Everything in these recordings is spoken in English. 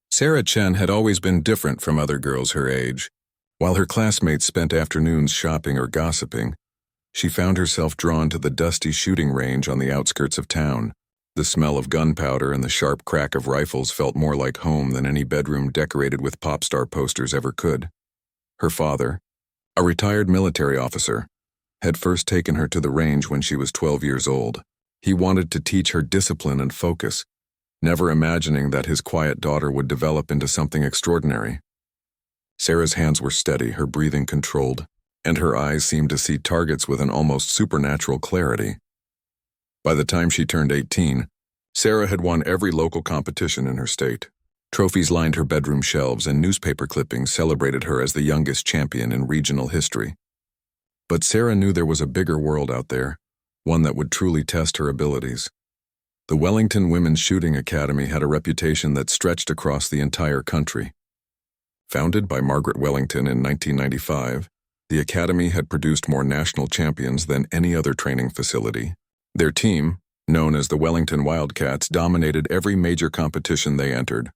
Sarah Chen had always been different from other girls her age. While her classmates spent afternoons shopping or gossiping, she found herself drawn to the dusty shooting range on the outskirts of town. The smell of gunpowder and the sharp crack of rifles felt more like home than any bedroom decorated with pop star posters ever could. Her father, a retired military officer, had first taken her to the range when she was 12 years old. He wanted to teach her discipline and focus, never imagining that his quiet daughter would develop into something extraordinary. Sarah's hands were steady, her breathing controlled, and her eyes seemed to see targets with an almost supernatural clarity. By the time she turned 18, Sarah had won every local competition in her state. Trophies lined her bedroom shelves and newspaper clippings celebrated her as the youngest champion in regional history. But Sarah knew there was a bigger world out there, one that would truly test her abilities. The Wellington Women's Shooting Academy had a reputation that stretched across the entire country. Founded by Margaret Wellington in 1995, the academy had produced more national champions than any other training facility. Their team, known as the Wellington Wildcats, dominated every major competition they entered.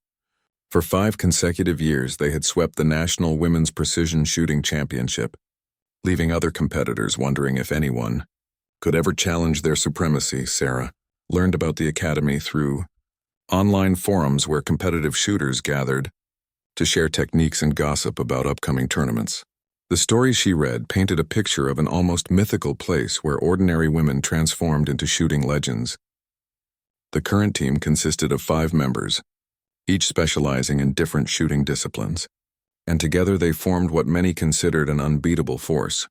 For 5 consecutive years, they had swept the National Women's Precision Shooting Championship, leaving other competitors wondering if anyone could ever challenge their supremacy. Sarah learned about the academy through online forums where competitive shooters gathered to share techniques and gossip about upcoming tournaments. The stories she read painted a picture of an almost mythical place where ordinary women transformed into shooting legends. The current team consisted of 5 members, each specializing in different shooting disciplines, and together they formed what many considered an unbeatable force.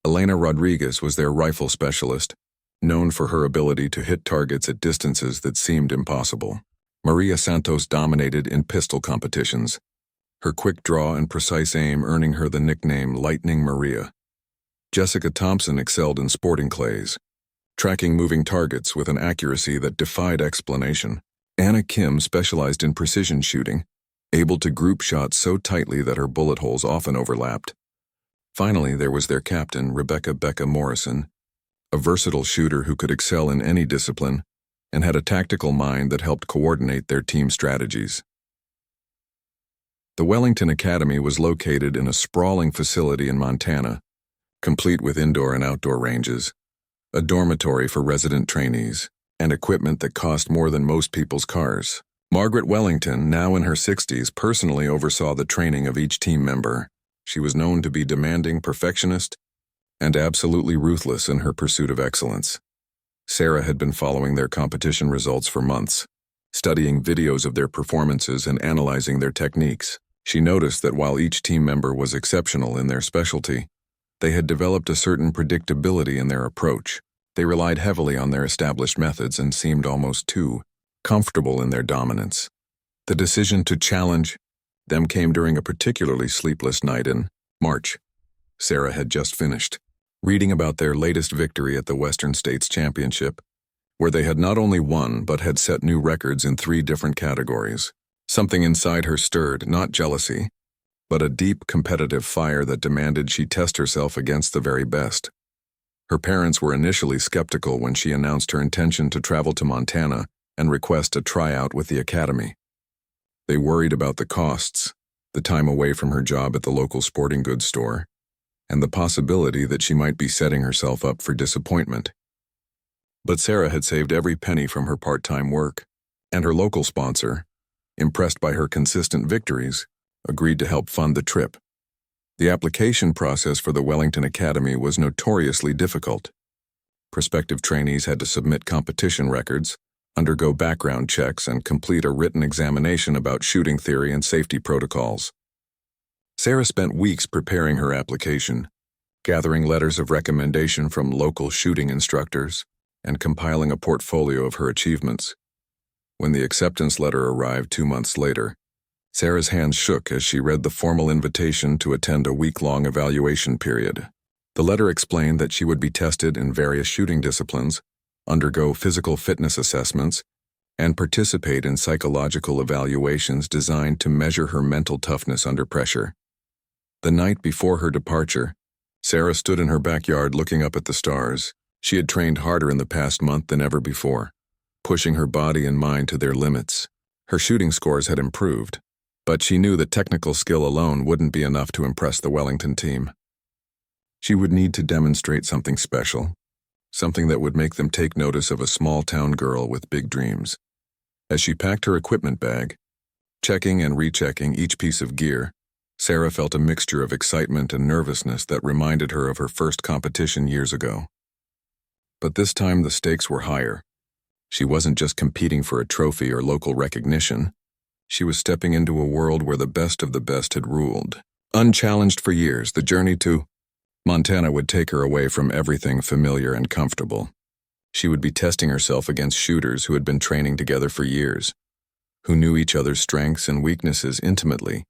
Elena Rodriguez was their rifle specialist, known for her ability to hit targets at distances that seemed impossible. Maria Santos dominated in pistol competitions, her quick draw and precise aim earning her the nickname Lightning Maria. Jessica Thompson excelled in sporting clays, tracking moving targets with an accuracy that defied explanation. Anna Kim specialized in precision shooting, able to group shots so tightly that her bullet holes often overlapped. Finally, there was their captain, Rebecca "Becca" Morrison, a versatile shooter who could excel in any discipline and had a tactical mind that helped coordinate their team strategies. The Wellington Academy was located in a sprawling facility in Montana, complete with indoor and outdoor ranges, a dormitory for resident trainees, and equipment that cost more than most people's cars. Margaret Wellington, now in her 60s, personally oversaw the training of each team member. She was known to be demanding, perfectionist, and absolutely ruthless in her pursuit of excellence. Sarah had been following their competition results for months, studying videos of their performances and analyzing their techniques. She noticed that while each team member was exceptional in their specialty, they had developed a certain predictability in their approach. They relied heavily on their established methods and seemed almost too comfortable in their dominance. The decision to challenge them came during a particularly sleepless night in March. Sarah had just finished reading about their latest victory at the Western States Championship, where they had not only won but had set new records in 3 different categories. Something inside her stirred, not jealousy, but a deep competitive fire that demanded she test herself against the very best. Her parents were initially skeptical when she announced her intention to travel to Montana and request a tryout with the academy. They worried about the costs, the time away from her job at the local sporting goods store, and the possibility that she might be setting herself up for disappointment. But Sarah had saved every penny from her part-time work, and her local sponsor, impressed by her consistent victories, agreed to help fund the trip. The application process for the Wellington Academy was notoriously difficult. Prospective trainees had to submit competition records, undergo background checks, and complete a written examination about shooting theory and safety protocols. Sarah spent weeks preparing her application, gathering letters of recommendation from local shooting instructors, and compiling a portfolio of her achievements. When the acceptance letter arrived 2 months later, Sarah's hands shook as she read the formal invitation to attend a week-long evaluation period. The letter explained that she would be tested in various shooting disciplines, undergo physical fitness assessments, and participate in psychological evaluations designed to measure her mental toughness under pressure. The night before her departure, Sarah stood in her backyard looking up at the stars. She had trained harder in the past month than ever before, pushing her body and mind to their limits. Her shooting scores had improved, But she knew that technical skill alone wouldn't be enough to impress the Wellington team. She would need to demonstrate something special, something that would make them take notice of a small-town girl with big dreams. As she packed her equipment bag, checking and rechecking each piece of gear, Sarah felt a mixture of excitement and nervousness that reminded her of her first competition years ago. But this time the stakes were higher. She wasn't just competing for a trophy or local recognition. She was stepping into a world where the best of the best had ruled. Unchallenged for years, the journey to Montana would take her away from everything familiar and comfortable. She would be testing herself against shooters who had been training together for years, who knew each other's strengths and weaknesses intimately,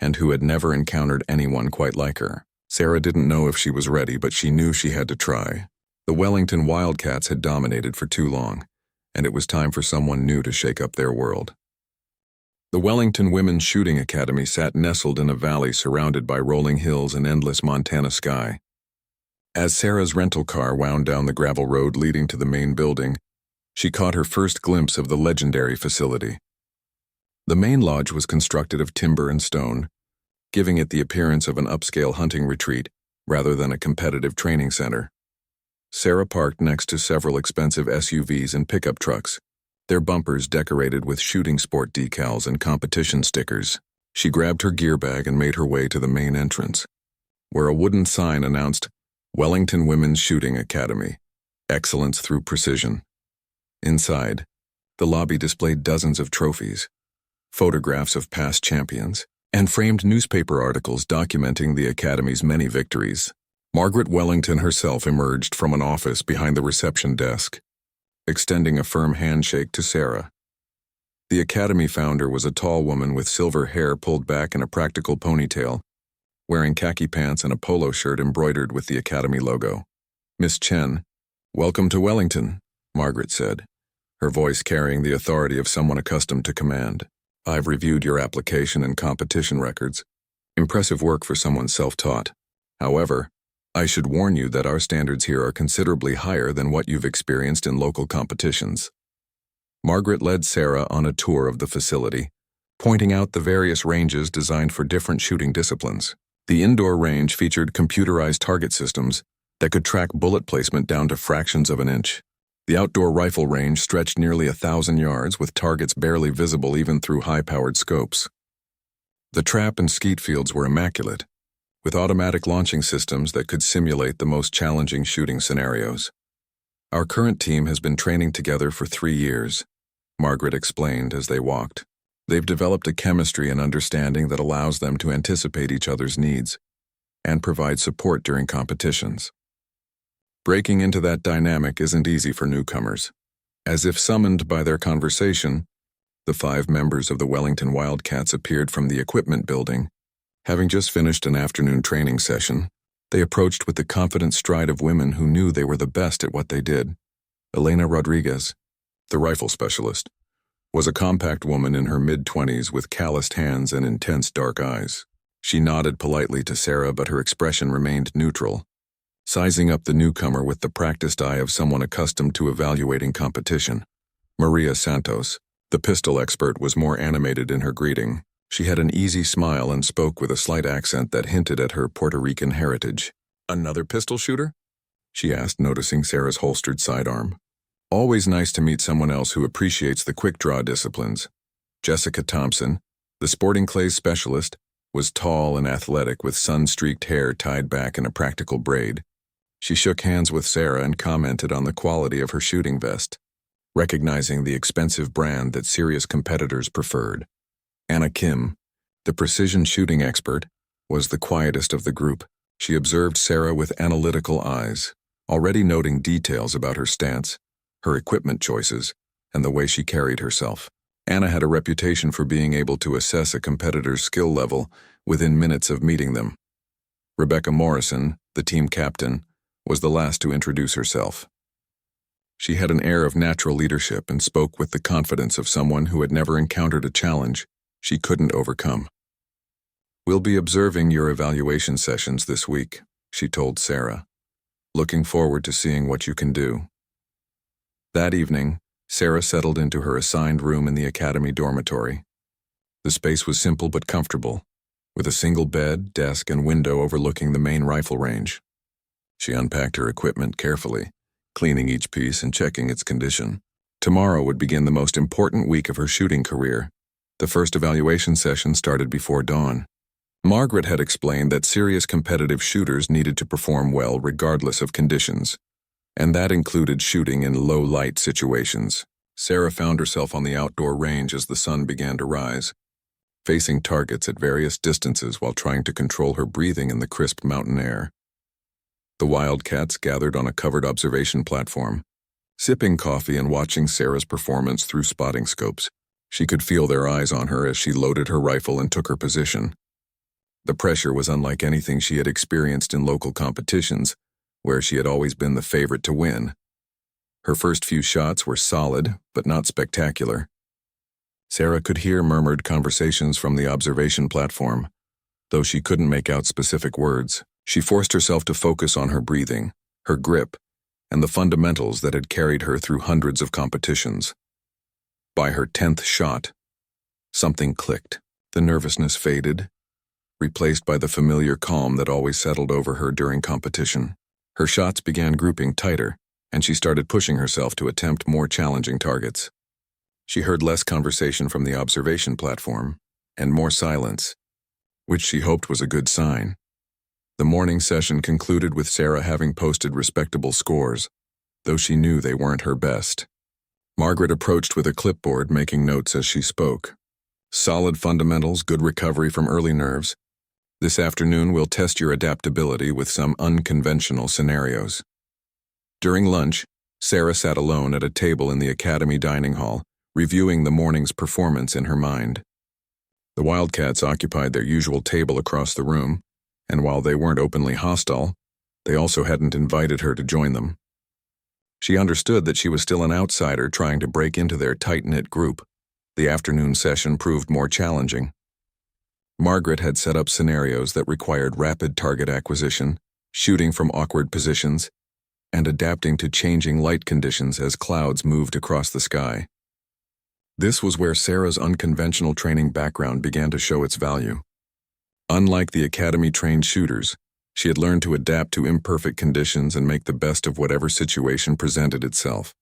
and who had never encountered anyone quite like her. Sarah didn't know if she was ready, but she knew she had to try. The Wellington Wildcats had dominated for too long, and it was time for someone new to shake up their world. The Wellington Women's Shooting Academy sat nestled in a valley surrounded by rolling hills and endless Montana sky. As Sarah's rental car wound down the gravel road leading to the main building, she caught her first glimpse of the legendary facility. The main lodge was constructed of timber and stone, giving it the appearance of an upscale hunting retreat rather than a competitive training center. Sarah parked next to several expensive SUVs and pickup trucks, their bumpers decorated with shooting sport decals and competition stickers. She grabbed her gear bag and made her way to the main entrance, where a wooden sign announced Wellington Women's Shooting Academy, excellence through precision. Inside, the lobby displayed dozens of trophies, photographs of past champions, and framed newspaper articles documenting the Academy's many victories. Margaret Wellington herself emerged from an office behind the reception desk, extending a firm handshake to Sarah. The Academy founder was a tall woman with silver hair pulled back in a practical ponytail, wearing khaki pants and a polo shirt embroidered with the Academy logo. "Miss Chen, welcome to Wellington," Margaret said, her voice carrying the authority of someone accustomed to command. "I've reviewed your application and competition records. Impressive work for someone self-taught. However, I should warn you that our standards here are considerably higher than what you've experienced in local competitions." Margaret led Sarah on a tour of the facility, pointing out the various ranges designed for different shooting disciplines. The indoor range featured computerized target systems that could track bullet placement down to fractions of an inch. The outdoor rifle range stretched nearly 1,000 yards with targets barely visible even through high-powered scopes. The trap and skeet fields were immaculate, with automatic launching systems that could simulate the most challenging shooting scenarios. "Our current team has been training together for 3 years," Margaret explained as they walked. "They've developed a chemistry and understanding that allows them to anticipate each other's needs and provide support during competitions. Breaking into that dynamic isn't easy for newcomers." As if summoned by their conversation, the 5 members of the Wellington Wildcats appeared from the equipment building. Having just finished an afternoon training session, they approached with the confident stride of women who knew they were the best at what they did. Elena Rodriguez, the rifle specialist, was a compact woman in her mid-20s with calloused hands and intense dark eyes. She nodded politely to Sarah, but her expression remained neutral, sizing up the newcomer with the practiced eye of someone accustomed to evaluating competition. Maria Santos, the pistol expert, was more animated in her greeting. She had an easy smile and spoke with a slight accent that hinted at her Puerto Rican heritage. "Another pistol shooter?" she asked, noticing Sarah's holstered sidearm. "Always nice to meet someone else who appreciates the quick-draw disciplines." Jessica Thompson, the sporting clays specialist, was tall and athletic with sun-streaked hair tied back in a practical braid. She shook hands with Sarah and commented on the quality of her shooting vest, recognizing the expensive brand that serious competitors preferred. Anna Kim, the precision shooting expert, was the quietest of the group. She observed Sarah with analytical eyes, already noting details about her stance, her equipment choices, and the way she carried herself. Anna had a reputation for being able to assess a competitor's skill level within minutes of meeting them. Rebecca Morrison, the team captain, was the last to introduce herself. She had an air of natural leadership and spoke with the confidence of someone who had never encountered a challenge she couldn't overcome. "We'll be observing your evaluation sessions this week," she told Sarah. "Looking forward to seeing what you can do." That evening, Sarah settled into her assigned room in the academy dormitory. The space was simple but comfortable, with a single bed, desk, and window overlooking the main rifle range. She unpacked her equipment carefully, cleaning each piece and checking its condition. Tomorrow would begin the most important week of her shooting career. The first evaluation session started before dawn. Margaret had explained that serious competitive shooters needed to perform well regardless of conditions, and that included shooting in low-light situations. Sarah found herself on the outdoor range as the sun began to rise, facing targets at various distances while trying to control her breathing in the crisp mountain air. The Wildcats gathered on a covered observation platform, sipping coffee and watching Sarah's performance through spotting scopes. She could feel their eyes on her as she loaded her rifle and took her position. The pressure was unlike anything she had experienced in local competitions, where she had always been the favorite to win. Her first few shots were solid, but not spectacular. Sarah could hear murmured conversations from the observation platform. Though she couldn't make out specific words, she forced herself to focus on her breathing, her grip, and the fundamentals that had carried her through hundreds of competitions. By her 10th shot, something clicked. The nervousness faded, replaced by the familiar calm that always settled over her during competition. Her shots began grouping tighter, and she started pushing herself to attempt more challenging targets. She heard less conversation from the observation platform, and more silence, which she hoped was a good sign. The morning session concluded with Sarah having posted respectable scores, though she knew they weren't her best. Margaret approached with a clipboard, making notes as she spoke. Solid fundamentals, good recovery from early nerves. This afternoon we'll test your adaptability with some unconventional scenarios. During lunch, Sarah sat alone at a table in the academy dining hall, reviewing the morning's performance in her mind. The Wildcats occupied their usual table across the room, and while they weren't openly hostile, they also hadn't invited her to join them. She understood that she was still an outsider trying to break into their tight-knit group. The afternoon session proved more challenging. Margaret had set up scenarios that required rapid target acquisition, shooting from awkward positions, and adapting to changing light conditions as clouds moved across the sky. This was where Sarah's unconventional training background began to show its value. Unlike the academy-trained shooters, she had learned to adapt to imperfect conditions and make the best of whatever situation presented itself.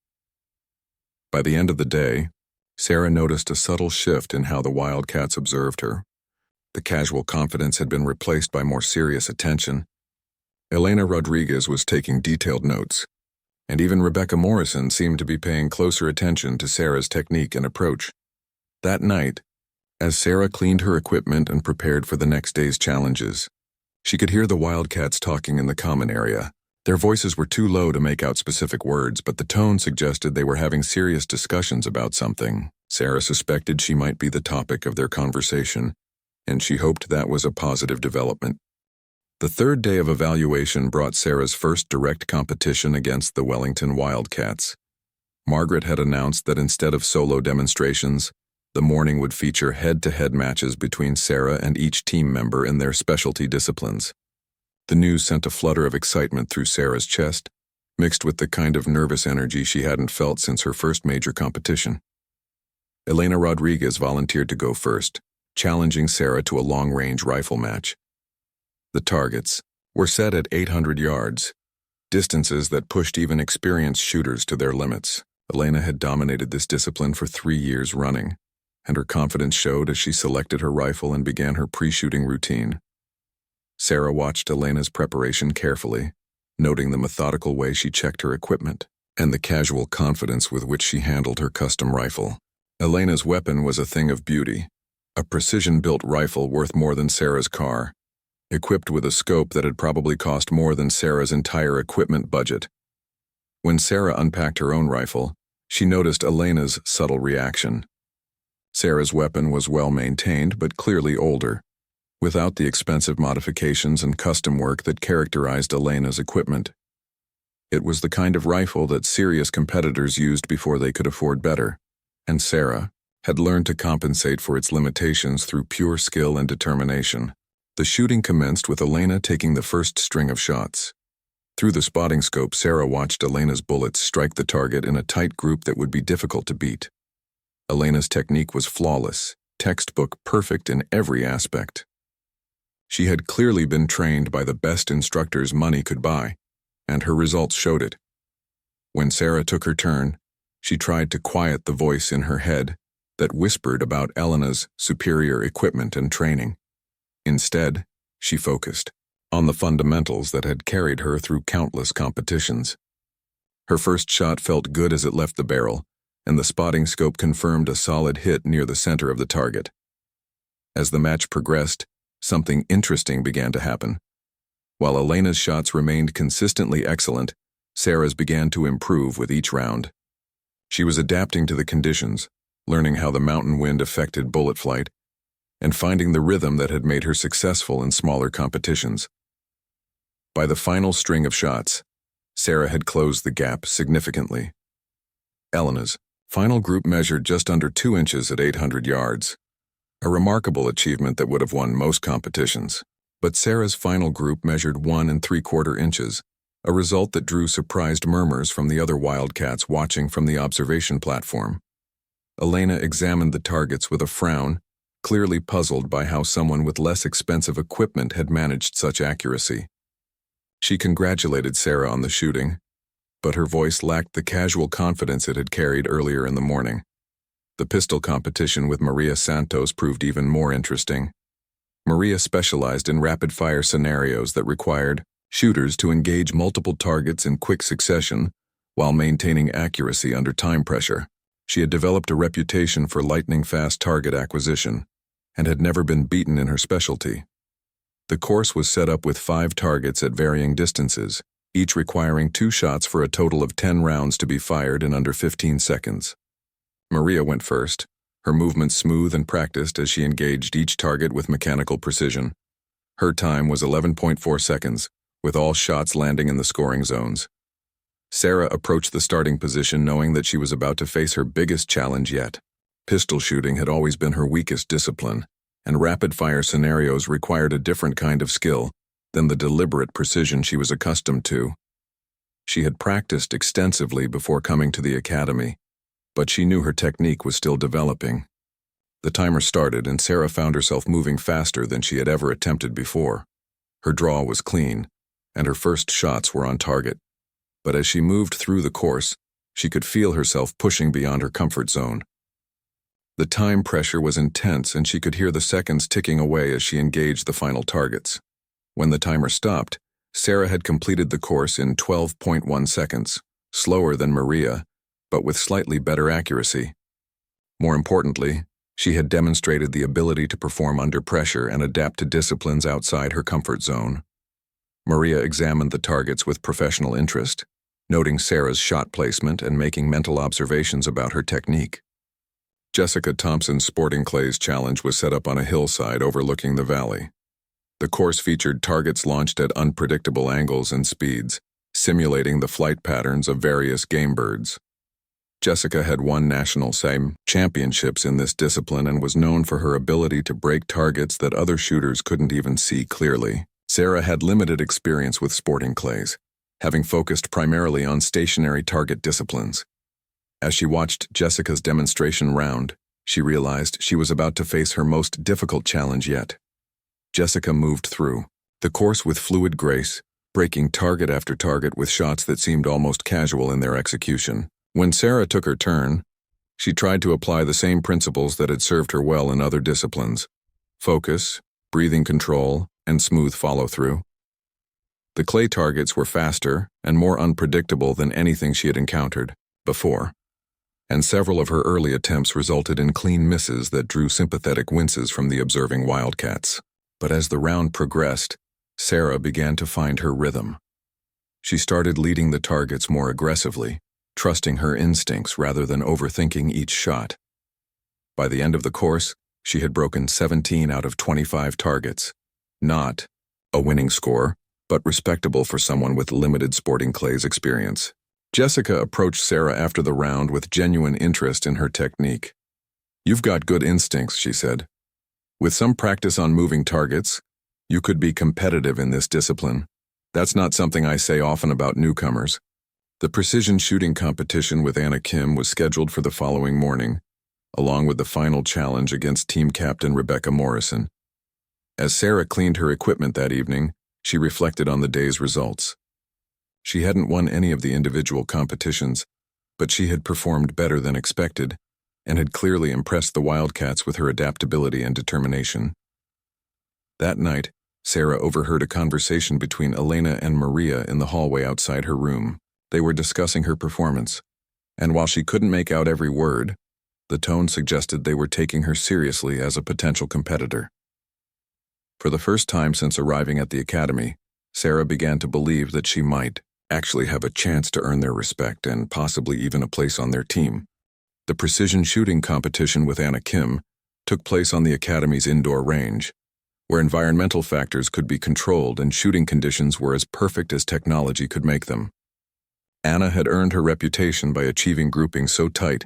By the end of the day, Sarah noticed a subtle shift in how the Wildcats observed her. The casual confidence had been replaced by more serious attention. Elena Rodriguez was taking detailed notes, and even Rebecca Morrison seemed to be paying closer attention to Sarah's technique and approach. That night, as Sarah cleaned her equipment and prepared for the next day's challenges, she could hear the Wildcats talking in the common area. Their voices were too low to make out specific words, but the tone suggested they were having serious discussions about something. Sarah suspected she might be the topic of their conversation, and she hoped that was a positive development. The third day of evaluation brought Sarah's first direct competition against the Wellington Wildcats. Margaret had announced that instead of solo demonstrations, the morning would feature head-to-head matches between Sarah and each team member in their specialty disciplines. The news sent a flutter of excitement through Sarah's chest, mixed with the kind of nervous energy she hadn't felt since her first major competition. Elena Rodriguez volunteered to go first, challenging Sarah to a long-range rifle match. The targets were set at 800 yards, distances that pushed even experienced shooters to their limits. Elena had dominated this discipline for 3 years running, and her confidence showed as she selected her rifle and began her pre-shooting routine. Sarah watched Elena's preparation carefully, noting the methodical way she checked her equipment and the casual confidence with which she handled her custom rifle. Elena's weapon was a thing of beauty, a precision-built rifle worth more than Sarah's car, equipped with a scope that had probably cost more than Sarah's entire equipment budget. When Sarah unpacked her own rifle, she noticed Elena's subtle reaction. Sarah's weapon was well-maintained but clearly older, without the expensive modifications and custom work that characterized Elena's equipment. It was the kind of rifle that serious competitors used before they could afford better, and Sarah had learned to compensate for its limitations through pure skill and determination. The shooting commenced with Elena taking the first string of shots. Through the spotting scope, Sarah watched Elena's bullets strike the target in a tight group that would be difficult to beat. Elena's technique was flawless, textbook perfect in every aspect. She had clearly been trained by the best instructors money could buy, and her results showed it. When Sarah took her turn, she tried to quiet the voice in her head that whispered about Elena's superior equipment and training. Instead, she focused on the fundamentals that had carried her through countless competitions. Her first shot felt good as it left the barrel, and the spotting scope confirmed a solid hit near the center of the target. As the match progressed, something interesting began to happen. While Elena's shots remained consistently excellent, Sarah's began to improve with each round. She was adapting to the conditions, learning how the mountain wind affected bullet flight, and finding the rhythm that had made her successful in smaller competitions. By the final string of shots, Sarah had closed the gap significantly. Elena's final group measured just under 2 inches at 800 yards, a remarkable achievement that would have won most competitions. But Sarah's final group measured 1 3/4 inches, a result that drew surprised murmurs from the other Wildcats watching from the observation platform. Elena examined the targets with a frown, clearly puzzled by how someone with less expensive equipment had managed such accuracy. She congratulated Sarah on the shooting, but her voice lacked the casual confidence it had carried earlier in the morning. The pistol competition with Maria Santos proved even more interesting. Maria specialized in rapid-fire scenarios that required shooters to engage multiple targets in quick succession while maintaining accuracy under time pressure. She had developed a reputation for lightning-fast target acquisition and had never been beaten in her specialty. The course was set up with 5 targets at varying distances, each requiring 2 shots for a total of 10 rounds to be fired in under 15 seconds. Maria went first, her movements smooth and practiced as she engaged each target with mechanical precision. Her time was 11.4 seconds, with all shots landing in the scoring zones. Sarah approached the starting position knowing that she was about to face her biggest challenge yet. Pistol shooting had always been her weakest discipline, and rapid-fire scenarios required a different kind of skill than the deliberate precision she was accustomed to. She had practiced extensively before coming to the academy, but she knew her technique was still developing. The timer started, and Sarah found herself moving faster than she had ever attempted before. Her draw was clean, and her first shots were on target. But as she moved through the course, she could feel herself pushing beyond her comfort zone. The time pressure was intense, and she could hear the seconds ticking away as she engaged the final targets. When the timer stopped, Sarah had completed the course in 12.1 seconds, slower than Maria, but with slightly better accuracy. More importantly, she had demonstrated the ability to perform under pressure and adapt to disciplines outside her comfort zone. Maria examined the targets with professional interest, noting Sarah's shot placement and making mental observations about her technique. Jessica Thompson's sporting clays challenge was set up on a hillside overlooking the valley. The course featured targets launched at unpredictable angles and speeds, simulating the flight patterns of various game birds. Jessica had won national championships in this discipline and was known for her ability to break targets that other shooters couldn't even see clearly. Sarah had limited experience with sporting clays, having focused primarily on stationary target disciplines. As she watched Jessica's demonstration round, she realized she was about to face her most difficult challenge yet. Jessica moved through the course with fluid grace, breaking target after target with shots that seemed almost casual in their execution. When Sarah took her turn, she tried to apply the same principles that had served her well in other disciplines: focus, breathing control, and smooth follow-through. The clay targets were faster and more unpredictable than anything she had encountered before, and several of her early attempts resulted in clean misses that drew sympathetic winces from the observing Wildcats. But as the round progressed, Sarah began to find her rhythm. She started leading the targets more aggressively, trusting her instincts rather than overthinking each shot. By the end of the course, she had broken 17 out of 25 targets. Not a winning score, but respectable for someone with limited sporting clays experience. Jessica approached Sarah after the round with genuine interest in her technique. "You've got good instincts," she said. "With some practice on moving targets, you could be competitive in this discipline. That's not something I say often about newcomers." The precision shooting competition with Anna Kim was scheduled for the following morning, along with the final challenge against team captain Rebecca Morrison. As Sarah cleaned her equipment that evening, she reflected on the day's results. She hadn't won any of the individual competitions, but she had performed better than expected and had clearly impressed the Wildcats with her adaptability and determination. That night, Sarah overheard a conversation between Elena and Maria in the hallway outside her room. They were discussing her performance, and while she couldn't make out every word, the tone suggested they were taking her seriously as a potential competitor. For the first time since arriving at the academy, Sarah began to believe that she might actually have a chance to earn their respect and possibly even a place on their team. The precision shooting competition with Anna Kim took place on the academy's indoor range, where environmental factors could be controlled and shooting conditions were as perfect as technology could make them. Anna had earned her reputation by achieving grouping so tight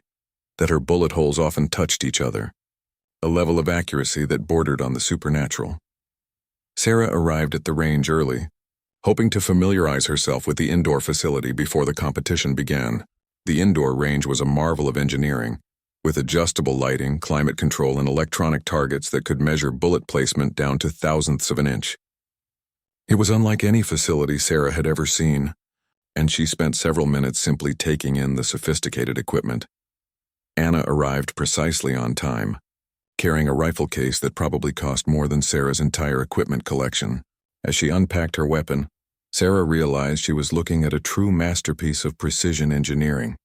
that her bullet holes often touched each other, a level of accuracy that bordered on the supernatural. Sarah arrived at the range early, hoping to familiarize herself with the indoor facility before the competition began. The indoor range was a marvel of engineering, with adjustable lighting, climate control, and electronic targets that could measure bullet placement down to thousandths of an inch. It was unlike any facility Sarah had ever seen, and she spent several minutes simply taking in the sophisticated equipment. Anna arrived precisely on time, carrying a rifle case that probably cost more than Sarah's entire equipment collection. As she unpacked her weapon, Sarah realized she was looking at a true masterpiece of precision engineering.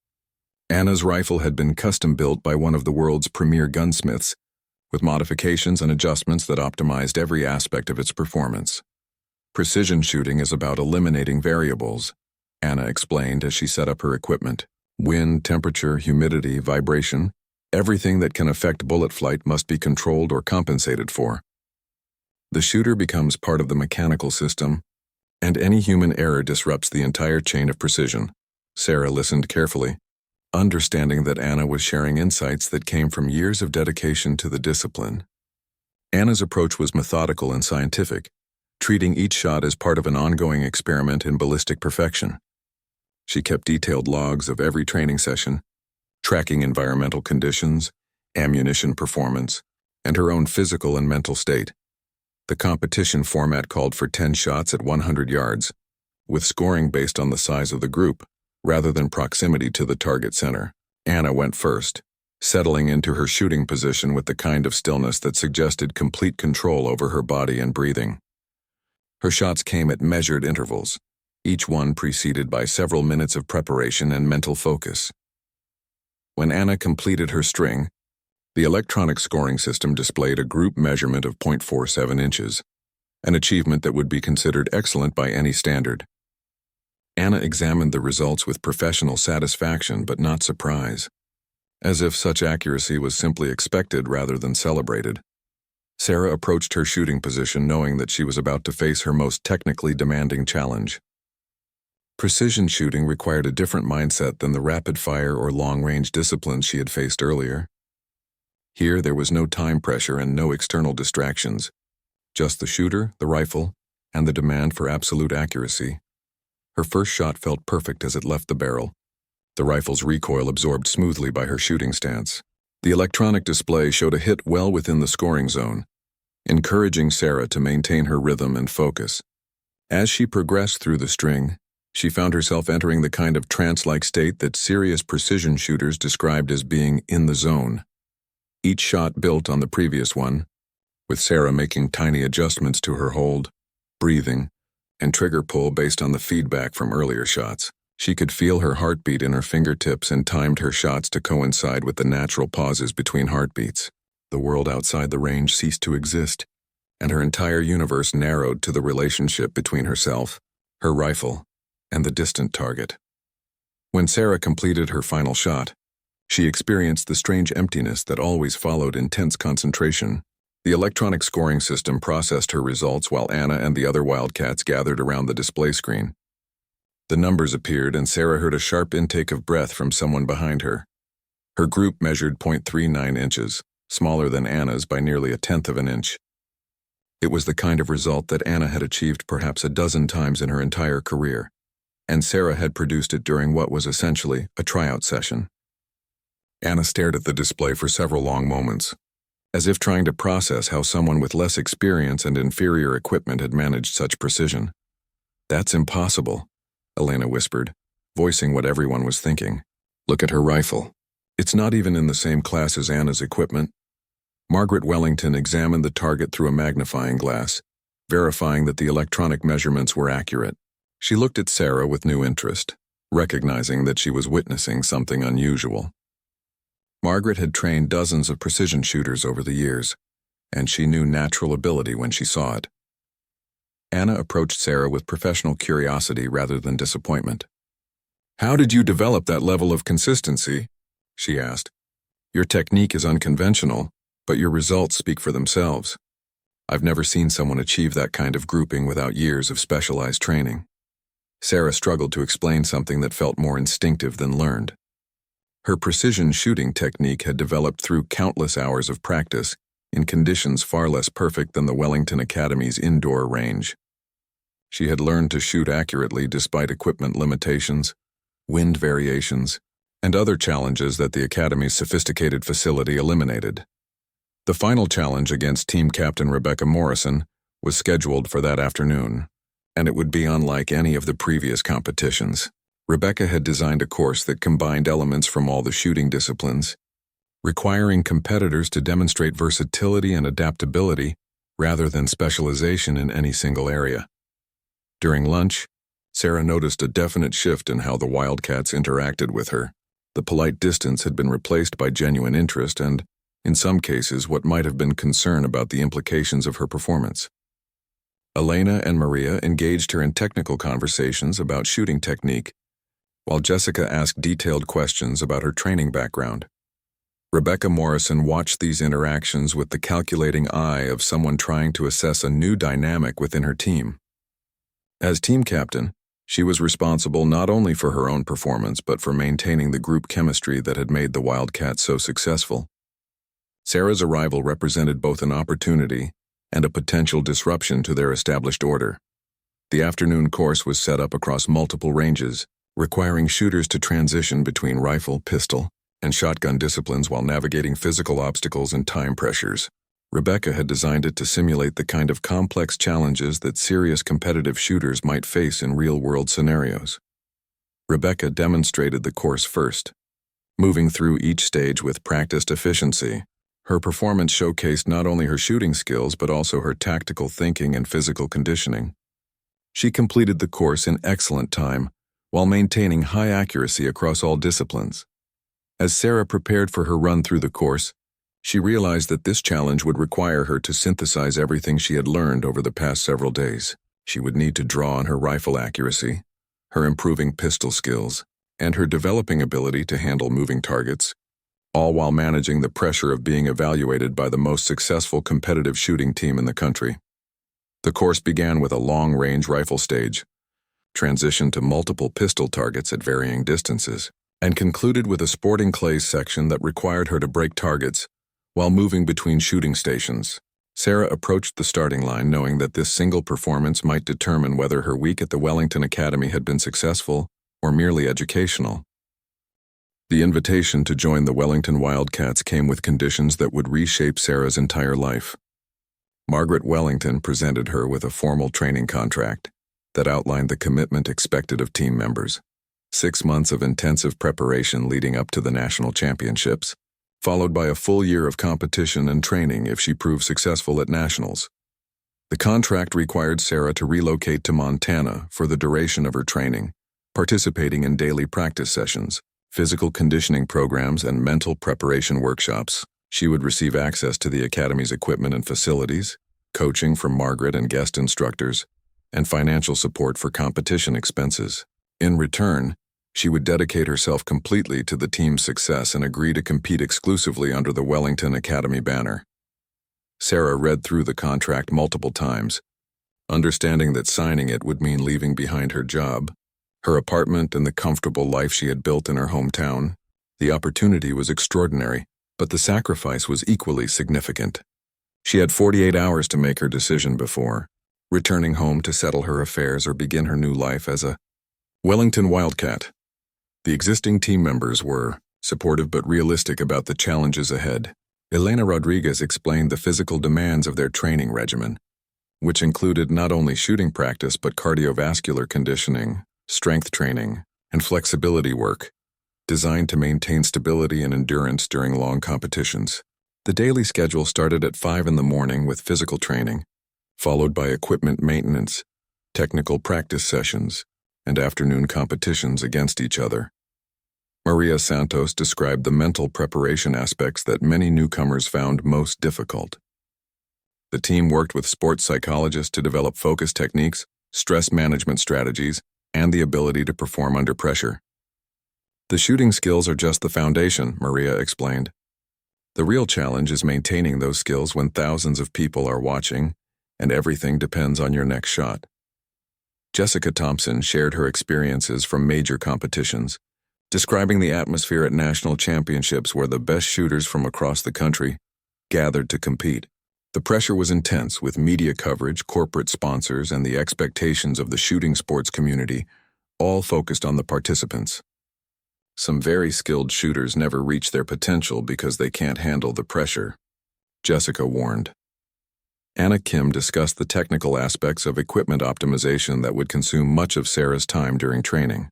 Anna's rifle had been custom-built by one of the world's premier gunsmiths, with modifications and adjustments that optimized every aspect of its performance. Precision shooting is about eliminating variables, Anna explained as she set up her equipment. Wind, temperature, humidity, vibration, everything that can affect bullet flight must be controlled or compensated for. The shooter becomes part of the mechanical system, and any human error disrupts the entire chain of precision. Sarah listened carefully, understanding that Anna was sharing insights that came from years of dedication to the discipline. Anna's approach was methodical and scientific, treating each shot as part of an ongoing experiment in ballistic perfection. She kept detailed logs of every training session, tracking environmental conditions, ammunition performance, and her own physical and mental state. The competition format called for 10 shots at 100 yards, with scoring based on the size of the group, rather than proximity to the target center. Anna went first, settling into her shooting position with the kind of stillness that suggested complete control over her body and breathing. Her shots came at measured intervals, each one preceded by several minutes of preparation and mental focus. When Anna completed her string, the electronic scoring system displayed a group measurement of 0.47 inches, an achievement that would be considered excellent by any standard. Anna examined the results with professional satisfaction but not surprise, as if such accuracy was simply expected rather than celebrated. Sarah approached her shooting position knowing that she was about to face her most technically demanding challenge. Precision shooting required a different mindset than the rapid-fire or long-range disciplines she had faced earlier. Here, there was no time pressure and no external distractions, just the shooter, the rifle, and the demand for absolute accuracy. Her first shot felt perfect as it left the barrel, the rifle's recoil absorbed smoothly by her shooting stance. The electronic display showed a hit well within the scoring zone, encouraging Sarah to maintain her rhythm and focus. As she progressed through the string, she found herself entering the kind of trance-like state that serious precision shooters described as being in the zone. Each shot built on the previous one, with Sarah making tiny adjustments to her hold, breathing, and trigger pull based on the feedback from earlier shots. She could feel her heartbeat in her fingertips and timed her shots to coincide with the natural pauses between heartbeats. The world outside the range ceased to exist, and her entire universe narrowed to the relationship between herself, her rifle, and the distant target. When Sarah completed her final shot, she experienced the strange emptiness that always followed intense concentration. The electronic scoring system processed her results while Anna and the other Wildcats gathered around the display screen. The numbers appeared and Sarah heard a sharp intake of breath from someone behind her. Her group measured 0.39 inches, smaller than Anna's by nearly a tenth of an inch. It was the kind of result that Anna had achieved perhaps a dozen times in her entire career, and Sarah had produced it during what was essentially a tryout session. Anna stared at the display for several long moments, as if trying to process how someone with less experience and inferior equipment had managed such precision. "That's impossible," Elena whispered, voicing what everyone was thinking. "Look at her rifle. It's not even in the same class as Anna's equipment." Margaret Wellington examined the target through a magnifying glass, verifying that the electronic measurements were accurate. She looked at Sarah with new interest, recognizing that she was witnessing something unusual. Margaret had trained dozens of precision shooters over the years, and she knew natural ability when she saw it. Anna approached Sarah with professional curiosity rather than disappointment. "How did you develop that level of consistency?" she asked. "Your technique is unconventional, but your results speak for themselves. I've never seen someone achieve that kind of grouping without years of specialized training." Sarah struggled to explain something that felt more instinctive than learned. Her precision shooting technique had developed through countless hours of practice in conditions far less perfect than the Wellington Academy's indoor range. She had learned to shoot accurately despite equipment limitations, wind variations, and other challenges that the Academy's sophisticated facility eliminated. The final challenge against team captain Rebecca Morrison was scheduled for that afternoon, and it would be unlike any of the previous competitions. Rebecca had designed a course that combined elements from all the shooting disciplines, requiring competitors to demonstrate versatility and adaptability rather than specialization in any single area. During lunch, Sarah noticed a definite shift in how the Wildcats interacted with her. The polite distance had been replaced by genuine interest and, in some cases, what might have been concern about the implications of her performance. Elena and Maria engaged her in technical conversations about shooting technique, while Jessica asked detailed questions about her training background. Rebecca Morrison watched these interactions with the calculating eye of someone trying to assess a new dynamic within her team. As team captain, she was responsible not only for her own performance but for maintaining the group chemistry that had made the Wildcats so successful. Sarah's arrival represented both an opportunity and a potential disruption to their established order. The afternoon course was set up across multiple ranges, requiring shooters to transition between rifle, pistol, and shotgun disciplines while navigating physical obstacles and time pressures. Rebecca had designed it to simulate the kind of complex challenges that serious competitive shooters might face in real-world scenarios. Rebecca demonstrated the course first, moving through each stage with practiced efficiency. Her performance showcased not only her shooting skills but also her tactical thinking and physical conditioning. She completed the course in excellent time, while maintaining high accuracy across all disciplines. As Sarah prepared for her run through the course, she realized that this challenge would require her to synthesize everything she had learned over the past several days. She would need to draw on her rifle accuracy, her improving pistol skills, and her developing ability to handle moving targets, all while managing the pressure of being evaluated by the most successful competitive shooting team in the country. The course began with a long-range rifle stage, transitioned to multiple pistol targets at varying distances, and concluded with a sporting clays section that required her to break targets while moving between shooting stations. Sarah approached the starting line knowing that this single performance might determine whether her week at the Wellington Academy had been successful or merely educational. The invitation to join the Wellington Wildcats came with conditions that would reshape Sarah's entire life. Margaret Wellington presented her with a formal training contract that outlined the commitment expected of team members. 6 months of intensive preparation leading up to the national championships, followed by a full year of competition and training if she proved successful at nationals. The contract required Sarah to relocate to Montana for the duration of her training, participating in daily practice sessions, physical conditioning programs, and mental preparation workshops. She would receive access to the Academy's equipment and facilities, coaching from Margaret and guest instructors, and financial support for competition expenses. In return, she would dedicate herself completely to the team's success and agree to compete exclusively under the Wellington Academy banner. Sarah read through the contract multiple times, understanding that signing it would mean leaving behind her job, her apartment, and the comfortable life she had built in her hometown. The opportunity was extraordinary, but the sacrifice was equally significant. She had 48 hours to make her decision before returning home to settle her affairs or begin her new life as a Wellington Wildcat. The existing team members were supportive but realistic about the challenges ahead. Elena Rodriguez explained the physical demands of their training regimen, which included not only shooting practice but cardiovascular conditioning, strength training, and flexibility work, designed to maintain stability and endurance during long competitions. The daily schedule started at 5 in the morning with physical training, followed by equipment maintenance, technical practice sessions, and afternoon competitions against each other. Maria Santos described the mental preparation aspects that many newcomers found most difficult. The team worked with sports psychologists to develop focus techniques, stress management strategies, and the ability to perform under pressure. The shooting skills are just the foundation, Maria explained. The real challenge is maintaining those skills when thousands of people are watching and everything depends on your next shot. Jessica Thompson shared her experiences from major competitions, describing the atmosphere at national championships where the best shooters from across the country gathered to compete. The pressure was intense, with media coverage, corporate sponsors, and the expectations of the shooting sports community all focused on the participants. Some very skilled shooters never reach their potential because they can't handle the pressure, Jessica warned. Anna Kim discussed the technical aspects of equipment optimization that would consume much of Sarah's time during training.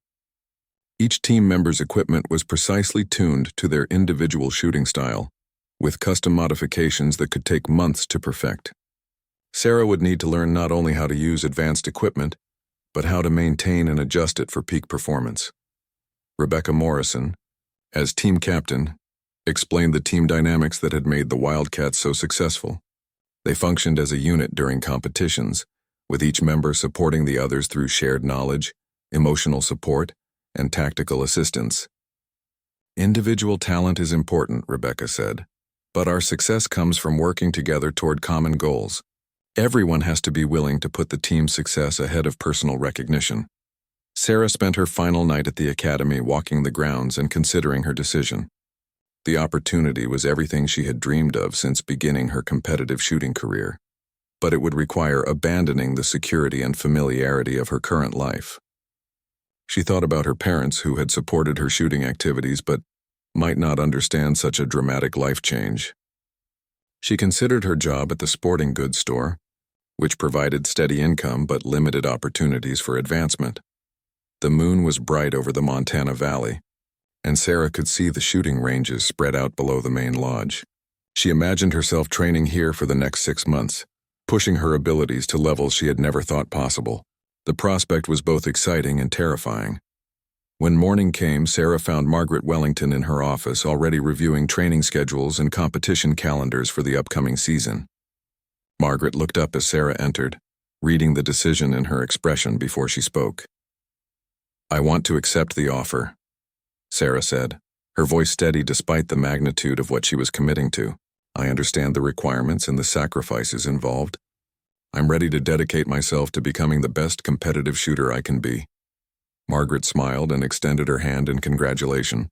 Each team member's equipment was precisely tuned to their individual shooting style, with custom modifications that could take months to perfect. Sarah would need to learn not only how to use advanced equipment, but how to maintain and adjust it for peak performance. Rebecca Morrison, as team captain, explained the team dynamics that had made the Wildcats so successful. They functioned as a unit during competitions, with each member supporting the others through shared knowledge, emotional support, and tactical assistance. Individual talent is important, Rebecca said, but our success comes from working together toward common goals. Everyone has to be willing to put the team's success ahead of personal recognition. Sarah spent her final night at the academy walking the grounds and considering her decision. The opportunity was everything she had dreamed of since beginning her competitive shooting career, but it would require abandoning the security and familiarity of her current life. She thought about her parents who had supported her shooting activities but might not understand such a dramatic life change. She considered her job at the sporting goods store, which provided steady income but limited opportunities for advancement. The moon was bright over the Montana Valley, and Sarah could see the shooting ranges spread out below the main lodge. She imagined herself training here for the next 6 months, pushing her abilities to levels she had never thought possible. The prospect was both exciting and terrifying. When morning came, Sarah found Margaret Wellington in her office, already reviewing training schedules and competition calendars for the upcoming season. Margaret looked up as Sarah entered, reading the decision in her expression before she spoke. "I want to accept the offer," Sarah said, her voice steady despite the magnitude of what she was committing to. "I understand the requirements and the sacrifices involved. I'm ready to dedicate myself to becoming the best competitive shooter I can be." Margaret smiled and extended her hand in congratulation.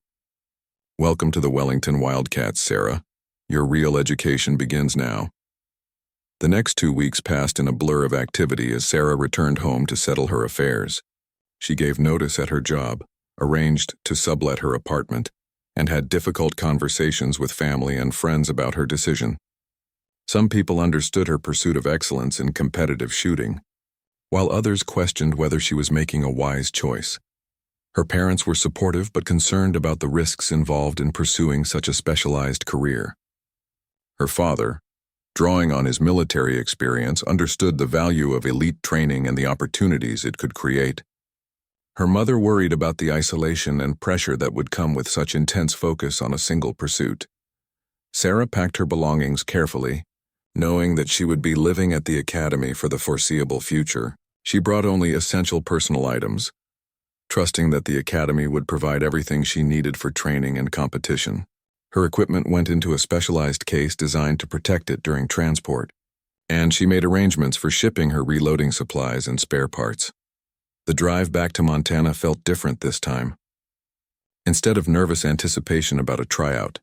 "Welcome to the Wellington Wildcats, Sarah. Your real education begins now." The next 2 weeks passed in a blur of activity as Sarah returned home to settle her affairs. She gave notice at her job, arranged to sublet her apartment, and had difficult conversations with family and friends about her decision. Some people understood her pursuit of excellence in competitive shooting, while others questioned whether she was making a wise choice. Her parents were supportive but concerned about the risks involved in pursuing such a specialized career. Her father, drawing on his military experience, understood the value of elite training and the opportunities it could create. Her mother worried about the isolation and pressure that would come with such intense focus on a single pursuit. Sarah packed her belongings carefully, knowing that she would be living at the academy for the foreseeable future. She brought only essential personal items, trusting that the academy would provide everything she needed for training and competition. Her equipment went into a specialized case designed to protect it during transport, and she made arrangements for shipping her reloading supplies and spare parts. The drive back to Montana felt different this time. Instead of nervous anticipation about a tryout,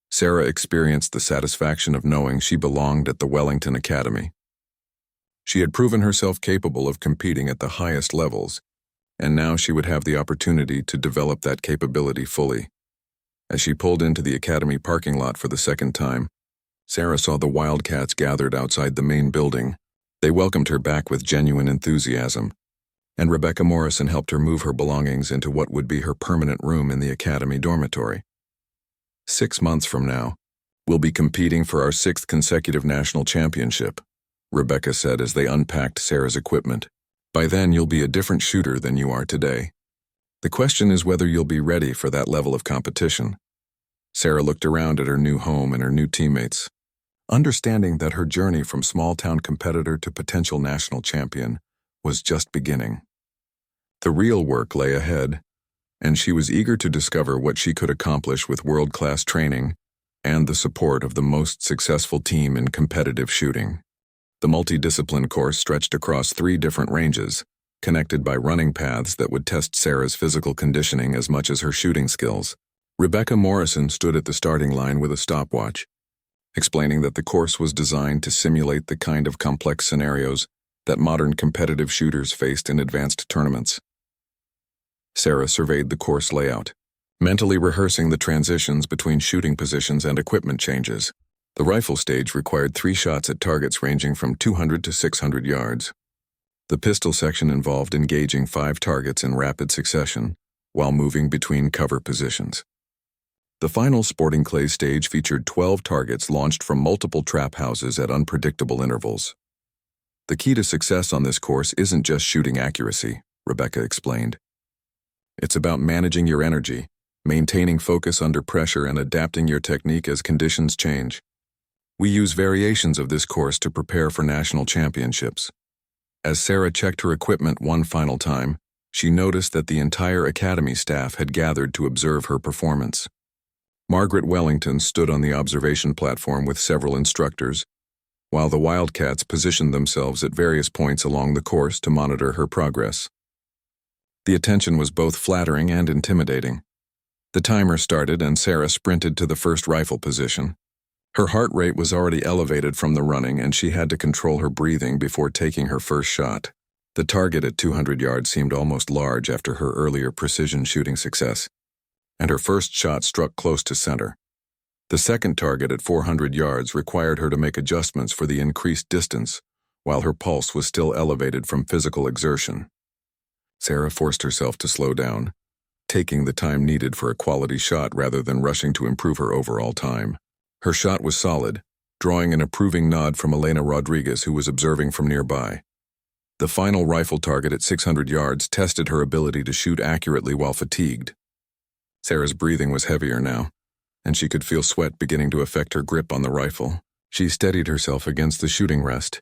Sarah experienced the satisfaction of knowing she belonged at the Wellington Academy. She had proven herself capable of competing at the highest levels, and now she would have the opportunity to develop that capability fully. As she pulled into the academy parking lot for the second time, Sarah saw the Wildcats gathered outside the main building. They welcomed her back with genuine enthusiasm, and Rebecca Morrison helped her move her belongings into what would be her permanent room in the academy dormitory. 6 months from now, we'll be competing for our 6th consecutive national championship, Rebecca said as they unpacked Sarah's equipment. By then, you'll be a different shooter than you are today. The question is whether you'll be ready for that level of competition. Sarah looked around at her new home and her new teammates, understanding that her journey from small-town competitor to potential national champion was just beginning. The real work lay ahead, and she was eager to discover what she could accomplish with world-class training and the support of the most successful team in competitive shooting. The multidiscipline course stretched across 3 different ranges, connected by running paths that would test Sarah's physical conditioning as much as her shooting skills. Rebecca Morrison stood at the starting line with a stopwatch, explaining that the course was designed to simulate the kind of complex scenarios that modern competitive shooters faced in advanced tournaments. Sarah surveyed the course layout, mentally rehearsing the transitions between shooting positions and equipment changes. The rifle stage required 3 shots at targets ranging from 200 to 600 yards. The pistol section involved engaging 5 targets in rapid succession while moving between cover positions. The final sporting clay stage featured 12 targets launched from multiple trap houses at unpredictable intervals. The key to success on this course isn't just shooting accuracy, Rebecca explained. It's about managing your energy, maintaining focus under pressure, and adapting your technique as conditions change. We use variations of this course to prepare for national championships. As Sarah checked her equipment one final time, she noticed that the entire academy staff had gathered to observe her performance. Margaret Wellington stood on the observation platform with several instructors, while the Wildcats positioned themselves at various points along the course to monitor her progress. The attention was both flattering and intimidating. The timer started and Sarah sprinted to the first rifle position. Her heart rate was already elevated from the running, and she had to control her breathing before taking her first shot. The target at 200 yards seemed almost large after her earlier precision shooting success, and her first shot struck close to center. The second target at 400 yards required her to make adjustments for the increased distance, while her pulse was still elevated from physical exertion. Sarah forced herself to slow down, taking the time needed for a quality shot rather than rushing to improve her overall time. Her shot was solid, drawing an approving nod from Elena Rodriguez, who was observing from nearby. The final rifle target at 600 yards tested her ability to shoot accurately while fatigued. Sarah's breathing was heavier now, and she could feel sweat beginning to affect her grip on the rifle. She steadied herself against the shooting rest,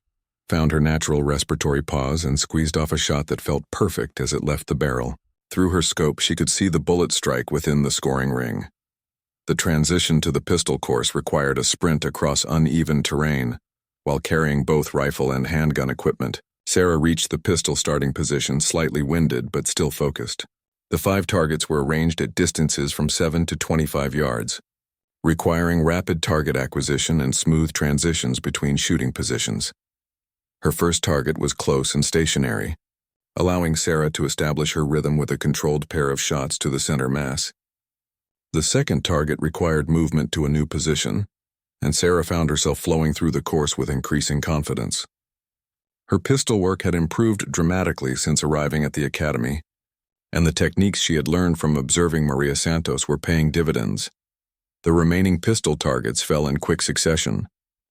found her natural respiratory pause, and squeezed off a shot that felt perfect as it left the barrel. Through her scope, she could see the bullet strike within the scoring ring. The transition to the pistol course required a sprint across uneven terrain. While carrying both rifle and handgun equipment, Sarah reached the pistol starting position slightly winded but still focused. The 5 targets were arranged at distances from 7 to 25 yards, requiring rapid target acquisition and smooth transitions between shooting positions. Her first target was close and stationary, allowing Sarah to establish her rhythm with a controlled pair of shots to the center mass. The second target required movement to a new position, and Sarah found herself flowing through the course with increasing confidence. Her pistol work had improved dramatically since arriving at the academy, and the techniques she had learned from observing Maria Santos were paying dividends. The remaining pistol targets fell in quick succession,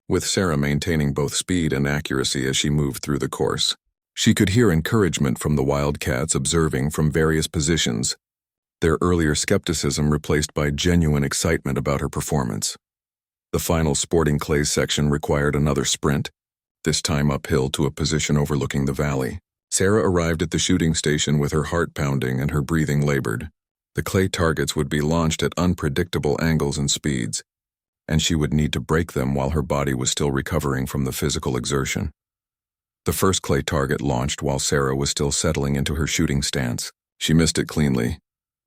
with Sarah maintaining both speed and accuracy as she moved through the course. She could hear encouragement from the Wildcats observing from various positions, their earlier skepticism replaced by genuine excitement about her performance. The final sporting clays section required another sprint, this time uphill to a position overlooking the valley. Sarah arrived at the shooting station with her heart pounding and her breathing labored. The clay targets would be launched at unpredictable angles and speeds, and she would need to break them while her body was still recovering from the physical exertion. The first clay target launched while Sarah was still settling into her shooting stance. She missed it cleanly,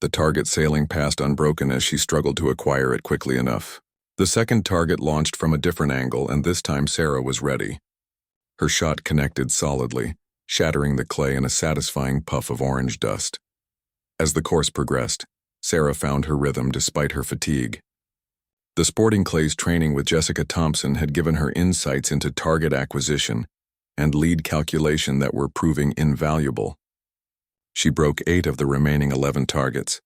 the target sailing past unbroken as she struggled to acquire it quickly enough. The second target launched from a different angle, and this time Sarah was ready. Her shot connected solidly, shattering the clay in a satisfying puff of orange dust. As the course progressed, Sarah found her rhythm despite her fatigue. The sporting clays training with Jessica Thompson had given her insights into target acquisition and lead calculation that were proving invaluable. She broke 8 of the remaining 11 targets,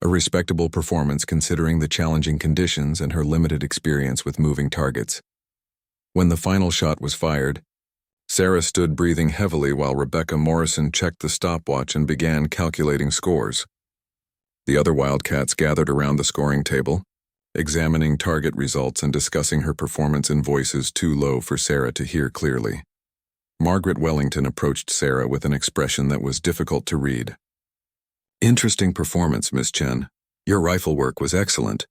a respectable performance considering the challenging conditions and her limited experience with moving targets. When the final shot was fired, Sarah stood breathing heavily while Rebecca Morrison checked the stopwatch and began calculating scores. The other Wildcats gathered around the scoring table, examining target results and discussing her performance in voices too low for Sarah to hear clearly. Margaret Wellington approached Sarah with an expression that was difficult to read. "Interesting performance, Miss Chen. Your rifle work was excellent.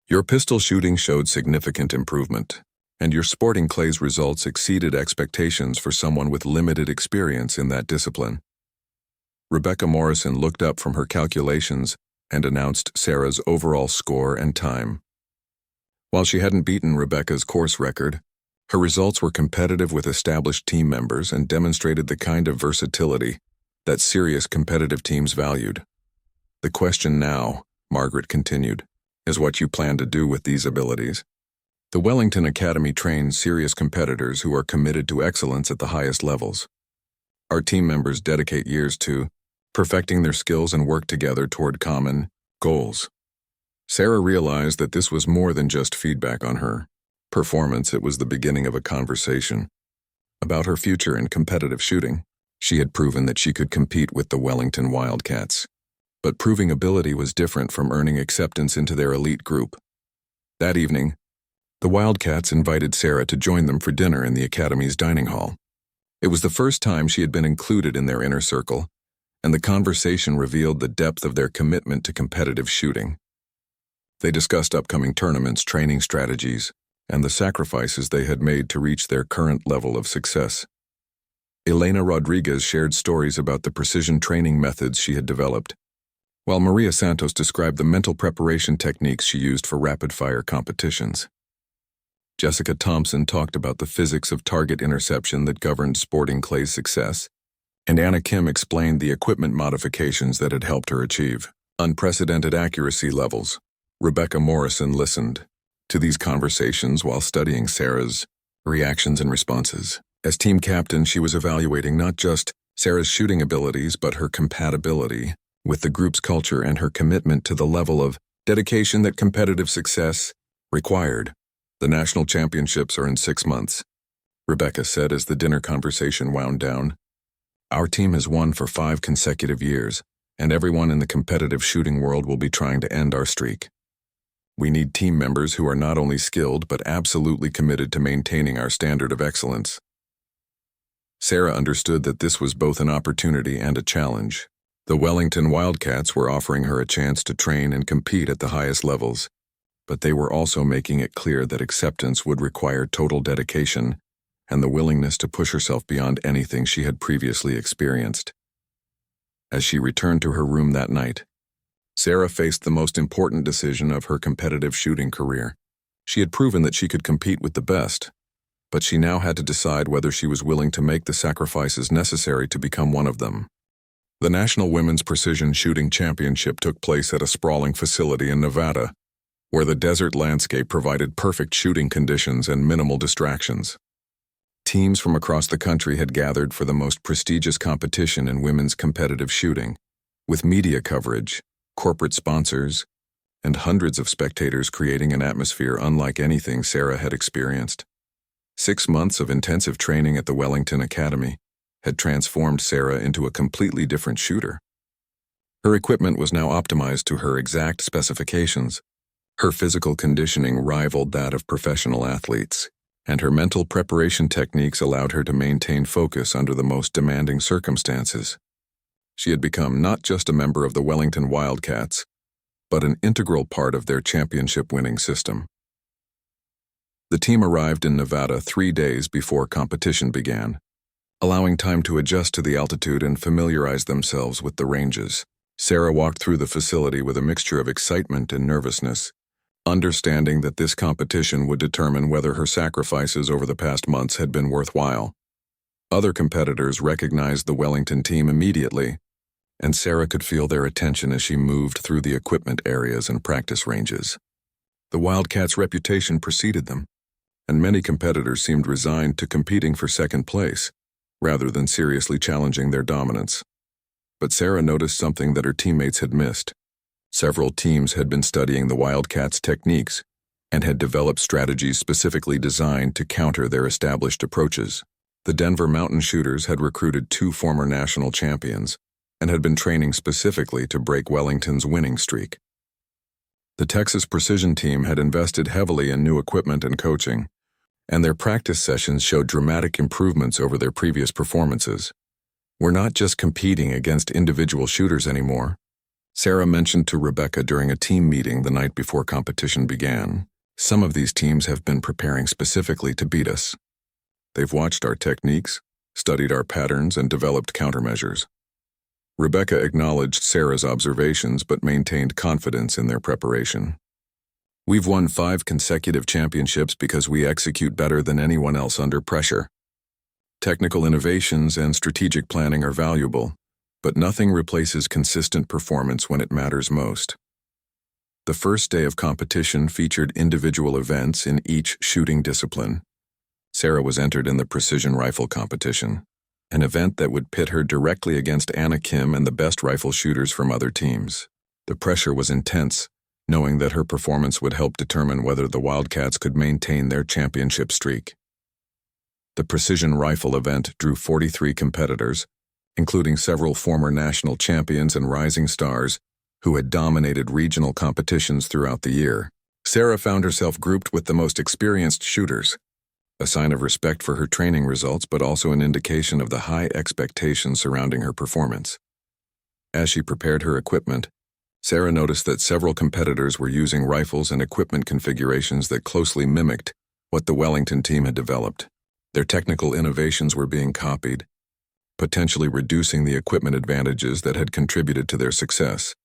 Your pistol shooting showed significant improvement, and your sporting clays results exceeded expectations for someone with limited experience in that discipline." Rebecca Morrison looked up from her calculations and announced Sarah's overall score and time. While she hadn't beaten Rebecca's course record, her results were competitive with established team members and demonstrated the kind of versatility that serious competitive teams valued. "The question now," Margaret continued, "is what you plan to do with these abilities. The Wellington Academy trains serious competitors who are committed to excellence at the highest levels. Our team members dedicate years to perfecting their skills and work together toward common goals." Sarah realized that this was more than just feedback on her performance. It was the beginning of a conversation about her future in competitive shooting. She had proven that she could compete with the Wellington Wildcats, but proving ability was different from earning acceptance into their elite group. That evening, the Wildcats invited Sarah to join them for dinner in the Academy's dining hall. It was the first time she had been included in their inner circle, and the conversation revealed the depth of their commitment to competitive shooting. They discussed upcoming tournaments, training strategies, and the sacrifices they had made to reach their current level of success. Elena Rodriguez shared stories about the precision training methods she had developed, while Maria Santos described the mental preparation techniques she used for rapid-fire competitions. Jessica Thompson talked about the physics of target interception that governed sporting clay's success, and Anna Kim explained the equipment modifications that had helped her achieve unprecedented accuracy levels. Rebecca Morrison listened to these conversations while studying Sarah's reactions and responses. As team captain, she was evaluating not just Sarah's shooting abilities, but her compatibility with the group's culture and her commitment to the level of dedication that competitive success required. "The national championships are in 6 months," Rebecca said as the dinner conversation wound down. "Our team has won for 5 consecutive years, and everyone in the competitive shooting world will be trying to end our streak. We need team members who are not only skilled but absolutely committed to maintaining our standard of excellence." Sarah understood that this was both an opportunity and a challenge. The Wellington Wildcats were offering her a chance to train and compete at the highest levels, but they were also making it clear that acceptance would require total dedication and the willingness to push herself beyond anything she had previously experienced. As she returned to her room that night, Sarah faced the most important decision of her competitive shooting career. She had proven that she could compete with the best, but she now had to decide whether she was willing to make the sacrifices necessary to become one of them. The National Women's Precision Shooting Championship took place at a sprawling facility in Nevada, where the desert landscape provided perfect shooting conditions and minimal distractions. Teams from across the country had gathered for the most prestigious competition in women's competitive shooting, with media coverage, corporate sponsors, and hundreds of spectators creating an atmosphere unlike anything Sarah had experienced. 6 months of intensive training at the Wellington Academy had transformed Sarah into a completely different shooter. Her equipment was now optimized to her exact specifications. Her physical conditioning rivaled that of professional athletes, and her mental preparation techniques allowed her to maintain focus under the most demanding circumstances. She had become not just a member of the Wellington Wildcats, but an integral part of their championship-winning system. The team arrived in Nevada 3 days before competition began, allowing time to adjust to the altitude and familiarize themselves with the ranges. Sarah walked through the facility with a mixture of excitement and nervousness, understanding that this competition would determine whether her sacrifices over the past months had been worthwhile. Other competitors recognized the Wellington team immediately, and Sarah could feel their attention as she moved through the equipment areas and practice ranges. The Wildcats' reputation preceded them, and many competitors seemed resigned to competing for second place, rather than seriously challenging their dominance. But Sarah noticed something that her teammates had missed. Several teams had been studying the Wildcats' techniques and had developed strategies specifically designed to counter their established approaches. The Denver Mountain Shooters had recruited 2 former national champions and had been training specifically to break Wellington's winning streak. The Texas Precision team had invested heavily in new equipment and coaching, and their practice sessions showed dramatic improvements over their previous performances. "We're not just competing against individual shooters anymore," Sarah mentioned to Rebecca during a team meeting the night before competition began. "Some of these teams have been preparing specifically to beat us. They've watched our techniques, studied our patterns, and developed countermeasures." Rebecca acknowledged Sarah's observations but maintained confidence in their preparation. "We've won 5 consecutive championships because we execute better than anyone else under pressure. Technical innovations and strategic planning are valuable, but nothing replaces consistent performance when it matters most." The first day of competition featured individual events in each shooting discipline. Sarah was entered in the precision rifle competition, an event that would pit her directly against Anna Kim and the best rifle shooters from other teams. The pressure was intense, knowing that her performance would help determine whether the Wildcats could maintain their championship streak. The precision rifle event drew 43 competitors, including several former national champions and rising stars who had dominated regional competitions throughout the year. Sarah found herself grouped with the most experienced shooters, a sign of respect for her training results but also an indication of the high expectations surrounding her performance. As she prepared her equipment, Sarah noticed that several competitors were using rifles and equipment configurations that closely mimicked what the Wellington team had developed. Their technical innovations were being copied, potentially reducing the equipment advantages that had contributed to their success.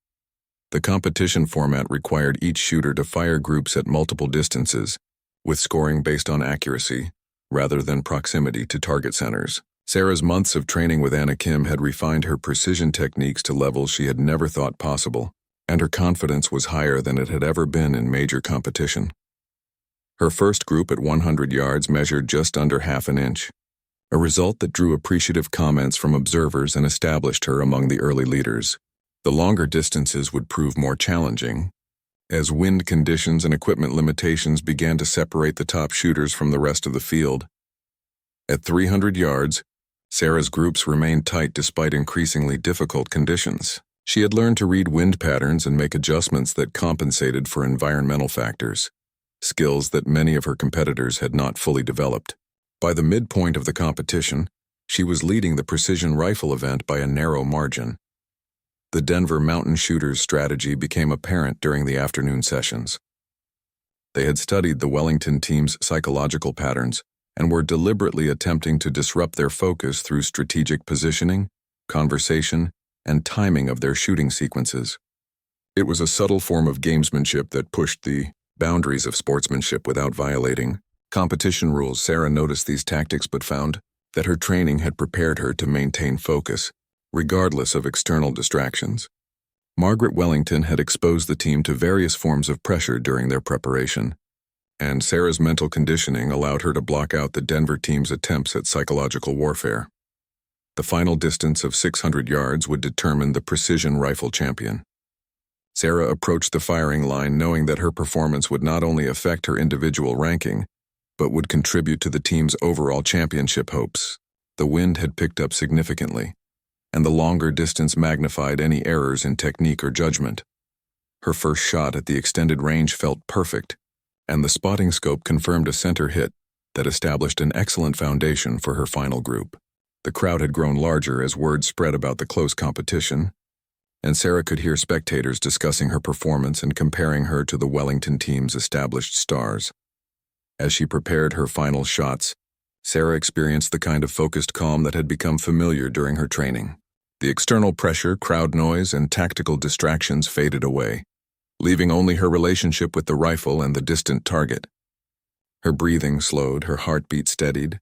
The competition format required each shooter to fire groups at multiple distances, with scoring based on accuracy, rather than proximity to target centers. Sarah's months of training with Anna Kim had refined her precision techniques to levels she had never thought possible, and her confidence was higher than it had ever been in major competition. Her first group at 100 yards measured just under half an inch, a result that drew appreciative comments from observers and established her among the early leaders. The longer distances would prove more challenging, as wind conditions and equipment limitations began to separate the top shooters from the rest of the field. At 300 yards, Sarah's groups remained tight despite increasingly difficult conditions. She had learned to read wind patterns and make adjustments that compensated for environmental factors, skills that many of her competitors had not fully developed. By the midpoint of the competition, she was leading the precision rifle event by a narrow margin. The Denver Mountain Shooters' strategy became apparent during the afternoon sessions. They had studied the Wellington team's psychological patterns and were deliberately attempting to disrupt their focus through strategic positioning, conversation, and timing of their shooting sequences. It was a subtle form of gamesmanship that pushed the boundaries of sportsmanship without violating competition rules. Sarah noticed these tactics but found that her training had prepared her to maintain focus, regardless of external distractions. Margaret Wellington had exposed the team to various forms of pressure during their preparation, and Sarah's mental conditioning allowed her to block out the Denver team's attempts at psychological warfare. The final distance of 600 yards would determine the precision rifle champion. Sarah approached the firing line knowing that her performance would not only affect her individual ranking, but would contribute to the team's overall championship hopes. The wind had picked up significantly, and the longer distance magnified any errors in technique or judgment. Her first shot at the extended range felt perfect, and the spotting scope confirmed a center hit that established an excellent foundation for her final group. The crowd had grown larger as word spread about the close competition, and Sarah could hear spectators discussing her performance and comparing her to the Wellington team's established stars. As she prepared her final shots, Sarah experienced the kind of focused calm that had become familiar during her training. The external pressure, crowd noise, and tactical distractions faded away, leaving only her relationship with the rifle and the distant target. Her breathing slowed, her heartbeat steadied,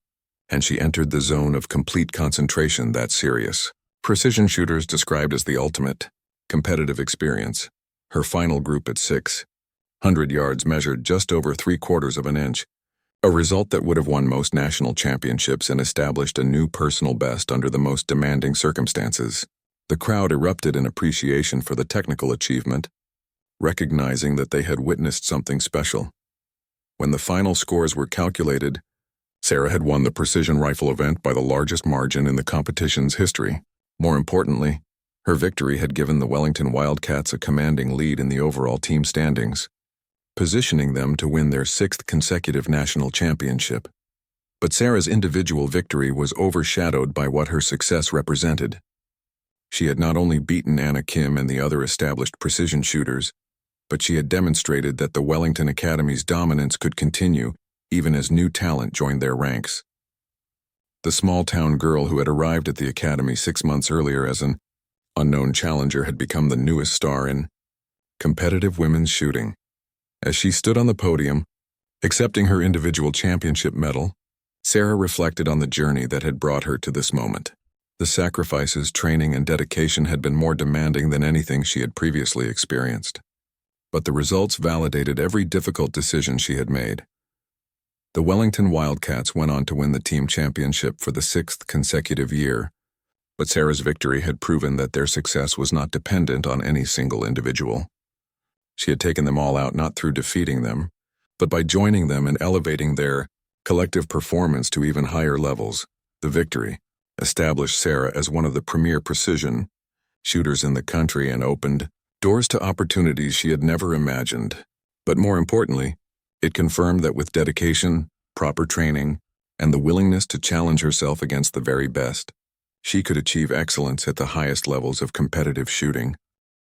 and she entered the zone of complete concentration. That serious Precision shooters described as the ultimate competitive experience. Her final group at 600 yards measured just over 3/4 of an inch, a result that would have won most national championships and established a new personal best under the most demanding circumstances. The crowd erupted in appreciation for the technical achievement, recognizing that they had witnessed something special. When the final scores were calculated, Sarah had won the precision rifle event by the largest margin in the competition's history. More importantly, her victory had given the Wellington Wildcats a commanding lead in the overall team standings, positioning them to win their 6th consecutive national championship. But Sarah's individual victory was overshadowed by what her success represented. She had not only beaten Anna Kim and the other established precision shooters, but she had demonstrated that the Wellington Academy's dominance could continue even as new talent joined their ranks. The small-town girl who had arrived at the academy 6 months earlier as an unknown challenger had become the newest star in competitive women's shooting. As she stood on the podium, accepting her individual championship medal, Sarah reflected on the journey that had brought her to this moment. The sacrifices, training, and dedication had been more demanding than anything she had previously experienced. But the results validated every difficult decision she had made. The Wellington Wildcats went on to win the team championship for the 6th consecutive year, but Sarah's victory had proven that their success was not dependent on any single individual. She had taken them all out not through defeating them, but by joining them and elevating their collective performance to even higher levels. The victory established Sarah as one of the premier precision shooters in the country and opened doors to opportunities she had never imagined. But more importantly, it confirmed that with dedication, proper training, and the willingness to challenge herself against the very best, she could achieve excellence at the highest levels of competitive shooting.